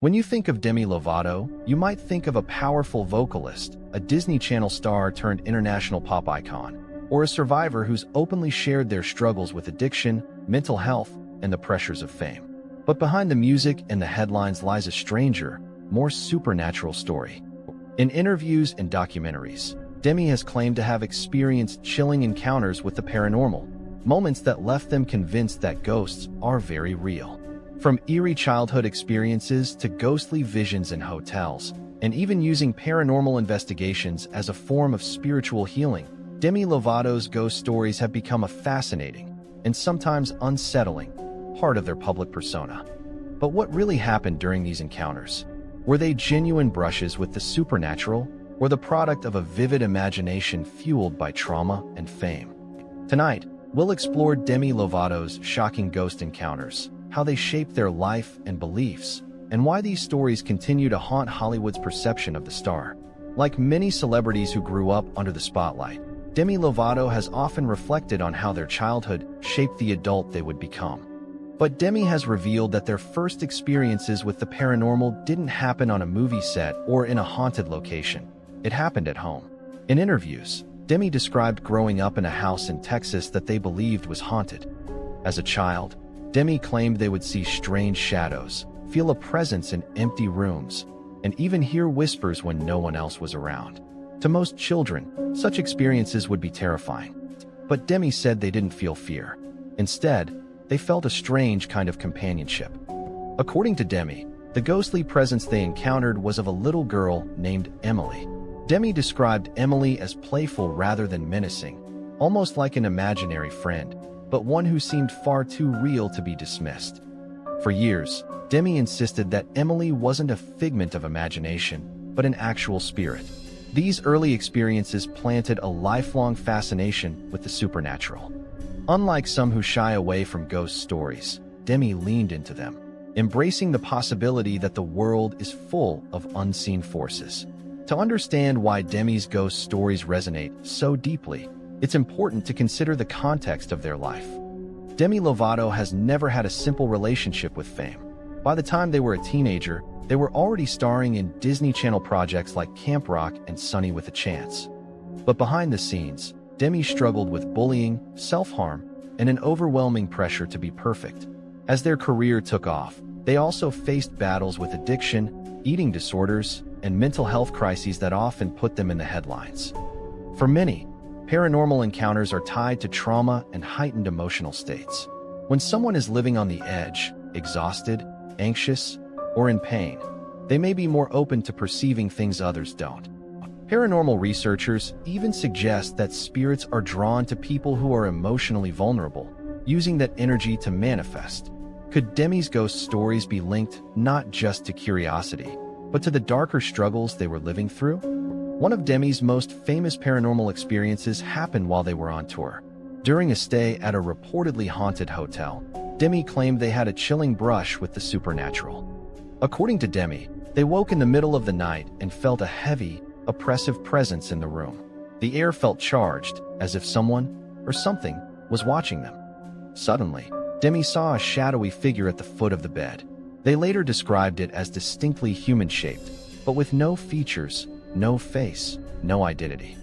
When you think of Demi Lovato, you might think of a powerful vocalist, a Disney Channel star turned international pop icon, or a survivor who's openly shared their struggles with addiction, mental health, and the pressures of fame. But behind the music and the headlines lies a stranger, more supernatural story. In interviews and documentaries, Demi has claimed to have experienced chilling encounters with the paranormal, moments that left them convinced that ghosts are very real. From eerie childhood experiences to ghostly visions in hotels, and even using paranormal investigations as a form of spiritual healing, Demi Lovato's ghost stories have become a fascinating, and sometimes unsettling, part of their public persona. But what really happened during these encounters? Were they genuine brushes with the supernatural, or the product of a vivid imagination fueled by trauma and fame? Tonight, we'll explore Demi Lovato's shocking ghost encounters, how they shaped their life and beliefs, and why these stories continue to haunt Hollywood's perception of the star. Like many celebrities who grew up under the spotlight, Demi Lovato has often reflected on how their childhood shaped the adult they would become. But Demi has revealed that their first experiences with the paranormal didn't happen on a movie set or in a haunted location. It happened at home. In interviews, Demi described growing up in a house in Texas that they believed was haunted. As a child, Demi claimed they would see strange shadows, feel a presence in empty rooms, and even hear whispers when no one else was around. To most children, such experiences would be terrifying. But Demi said they didn't feel fear. Instead, they felt a strange kind of companionship. According to Demi, the ghostly presence they encountered was of a little girl named Emily. Demi described Emily as playful rather than menacing, almost like an imaginary friend, but one who seemed far too real to be dismissed. For years, Demi insisted that Emily wasn't a figment of imagination, but an actual spirit. These early experiences planted a lifelong fascination with the supernatural. Unlike some who shy away from ghost stories, Demi leaned into them, embracing the possibility that the world is full of unseen forces. To understand why Demi's ghost stories resonate so deeply, it's important to consider the context of their life. Demi Lovato has never had a simple relationship with fame. By the time they were a teenager, they were already starring in Disney Channel projects like Camp Rock and Sunny with a Chance. But behind the scenes, Demi struggled with bullying, self-harm, and an overwhelming pressure to be perfect. As their career took off, they also faced battles with addiction, eating disorders, and mental health crises that often put them in the headlines. For many, paranormal encounters are tied to trauma and heightened emotional states. When someone is living on the edge, exhausted, anxious, or in pain, they may be more open to perceiving things others don't. Paranormal researchers even suggest that spirits are drawn to people who are emotionally vulnerable, using that energy to manifest. Could Demi's ghost stories be linked not just to curiosity, but to the darker struggles they were living through? One of Demi's most famous paranormal experiences happened while they were on tour. During a stay at a reportedly haunted hotel, Demi claimed they had a chilling brush with the supernatural. According to Demi, they woke in the middle of the night and felt a heavy, oppressive presence in the room. The air felt charged, as if someone or something was watching them. Suddenly, Demi saw a shadowy figure at the foot of the bed. They later described it as distinctly human-shaped, but with no features, no face, no identity.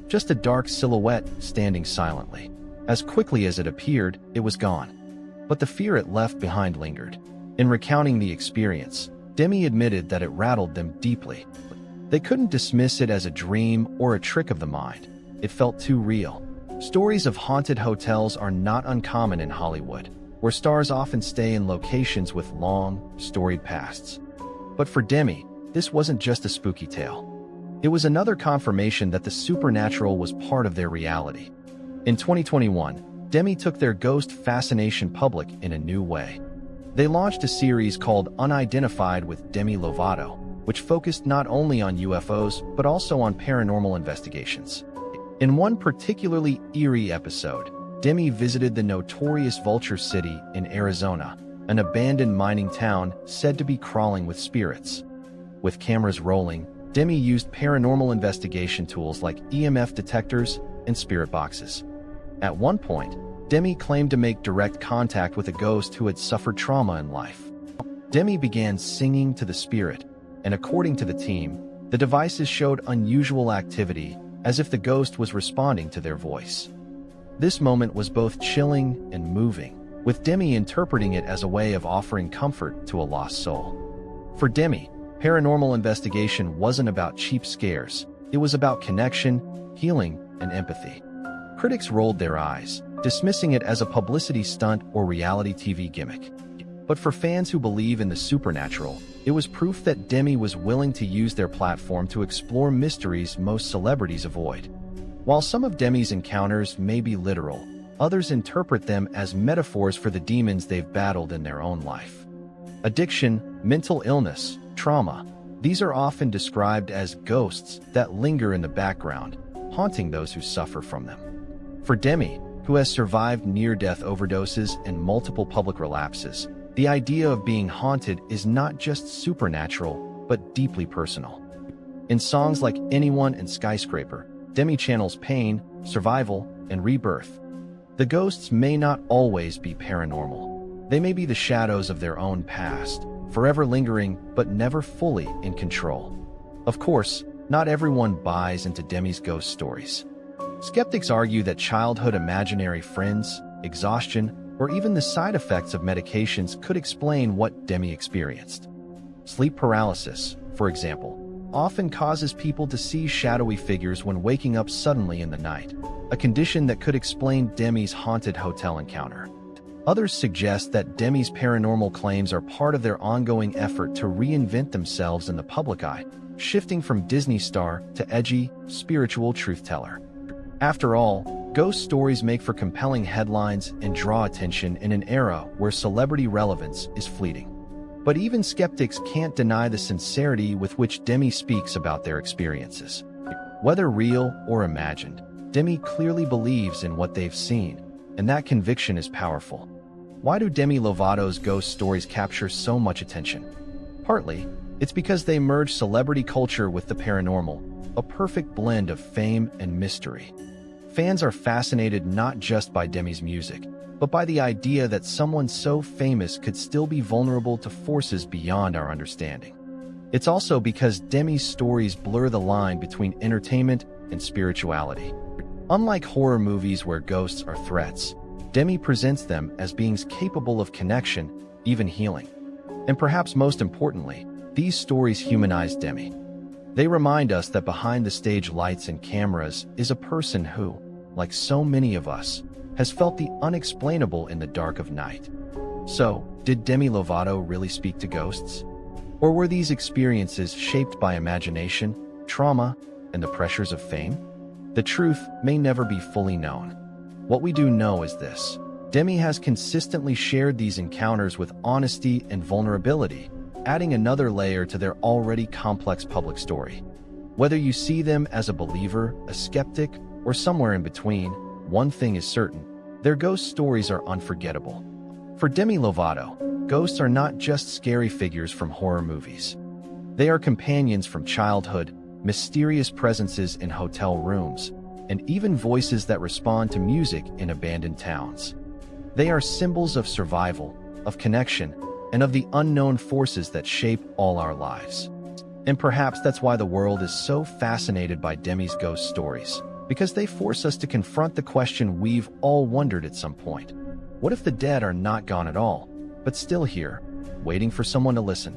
Just a dark silhouette standing silently. As quickly as it appeared, it was gone. But the fear it left behind lingered. In recounting the experience, Demi admitted that it rattled them deeply. They couldn't dismiss it as a dream or a trick of the mind. It felt too real. Stories of haunted hotels are not uncommon in Hollywood, where stars often stay in locations with long, storied pasts. But for Demi, this wasn't just a spooky tale. It was another confirmation that the supernatural was part of their reality. In 2021, Demi took their ghost fascination public in a new way. They launched a series called Unidentified with Demi Lovato, which focused not only on UFOs, but also on paranormal investigations. In one particularly eerie episode, Demi visited the notorious Vulture City in Arizona, an abandoned mining town said to be crawling with spirits. With cameras rolling, Demi used paranormal investigation tools like EMF detectors and spirit boxes. At one point, Demi claimed to make direct contact with a ghost who had suffered trauma in life. Demi began singing to the spirit, and according to the team, the devices showed unusual activity, as if the ghost was responding to their voice. This moment was both chilling and moving, with Demi interpreting it as a way of offering comfort to a lost soul. For Demi, paranormal investigation wasn't about cheap scares, it was about connection, healing, and empathy. Critics rolled their eyes, dismissing it as a publicity stunt or reality TV gimmick. But for fans who believe in the supernatural, it was proof that Demi was willing to use their platform to explore mysteries most celebrities avoid. While some of Demi's encounters may be literal, others interpret them as metaphors for the demons they've battled in their own life. Addiction, mental illness, trauma, these are often described as ghosts that linger in the background, haunting those who suffer from them. For Demi, who has survived near-death overdoses and multiple public relapses, the idea of being haunted is not just supernatural, but deeply personal. In songs like Anyone and Skyscraper, Demi channels pain, survival, and rebirth. The ghosts may not always be paranormal. They may be the shadows of their own past, forever lingering but never fully in control. Of course, not everyone buys into Demi's ghost stories. Skeptics argue that childhood imaginary friends, exhaustion, or even the side effects of medications could explain what Demi experienced. Sleep paralysis, for example, often causes people to see shadowy figures when waking up suddenly in the night, a condition that could explain Demi's haunted hotel encounter. Others suggest that Demi's paranormal claims are part of their ongoing effort to reinvent themselves in the public eye, shifting from Disney star to edgy, spiritual truth-teller. After all, ghost stories make for compelling headlines and draw attention in an era where celebrity relevance is fleeting. But even skeptics can't deny the sincerity with which Demi speaks about their experiences. Whether real or imagined, Demi clearly believes in what they've seen, and that conviction is powerful. Why do Demi Lovato's ghost stories capture so much attention? Partly, it's because they merge celebrity culture with the paranormal, a perfect blend of fame and mystery. Fans are fascinated not just by Demi's music, but by the idea that someone so famous could still be vulnerable to forces beyond our understanding. It's also because Demi's stories blur the line between entertainment and spirituality. Unlike horror movies where ghosts are threats, Demi presents them as beings capable of connection, even healing. And perhaps most importantly, these stories humanize Demi. They remind us that behind the stage lights and cameras is a person who, like so many of us, has felt the unexplainable in the dark of night. So, did Demi Lovato really speak to ghosts? Or were these experiences shaped by imagination, trauma, and the pressures of fame? The truth may never be fully known. What we do know is this: Demi has consistently shared these encounters with honesty and vulnerability, adding another layer to their already complex public story. Whether you see them as a believer, a skeptic, or somewhere in between, one thing is certain: their ghost stories are unforgettable. For Demi Lovato, ghosts are not just scary figures from horror movies. They are companions from childhood, mysterious presences in hotel rooms, and even voices that respond to music in abandoned towns. They are symbols of survival, of connection, and of the unknown forces that shape all our lives. And perhaps that's why the world is so fascinated by Demi's ghost stories, because they force us to confront the question we've all wondered at some point. What if the dead are not gone at all, but still here, waiting for someone to listen?